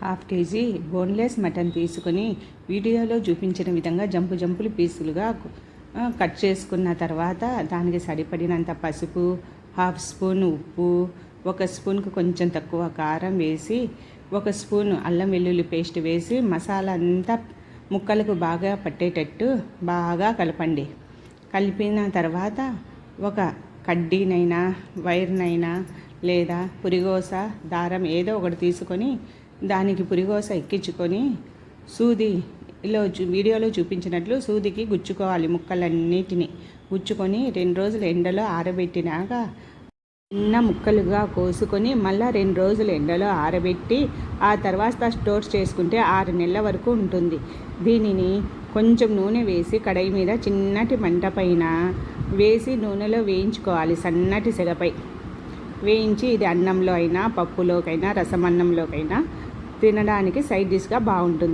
Half KG boneless mutton తీసుకొని వీడియోలో చూపించిన విధంగా జంపులు పీసులుగా కట్ చేసుకున్న తర్వాత దానికి సరిపడినంత పసుపు, హాఫ్ స్పూన్ ఉప్పు, 1 స్పూన్కు కొంచెం తక్కువ కారం వేసి 1 స్పూన్ అల్లం వెల్లుల్లి పేస్ట్ వేసి మసాలా అంతా ముక్కలకు బాగా పట్టేటట్టు బాగా కలపండి. కలిపిన తర్వాత ఒక కడ్డీనైనా వైర్నైనా లేదా పురిగోస దారం ఏదో ఒకటి తీసుకొని దానికి పురిగోస ఎక్కించుకొని సూదిలో వీడియోలో చూపించినట్లు సూదికి గుచ్చుకోవాలి. ముక్కలన్నిటినీ గుచ్చుకొని 2 రోజులు ఎండలో ఆరబెట్టినాక చిన్న ముక్కలుగా కోసుకొని మళ్ళీ 2 రోజులు ఎండలో ఆరబెట్టి ఆ తర్వాత స్టోర్ చేసుకుంటే 6 నెలల వరకు ఉంటుంది. దీనిని కొంచెం నూనె వేసి కడాయి మీద చిన్నటి మంట పైన వేసి నూనెలో వేయించుకోవాలి. సన్నటి సెగపై వేయించి ఇది అన్నంలో అయినా పప్పులోకైనా రసమన్నంలోకైనా తినడానికి సైడ్ డిష్గా బాగుంటుంది.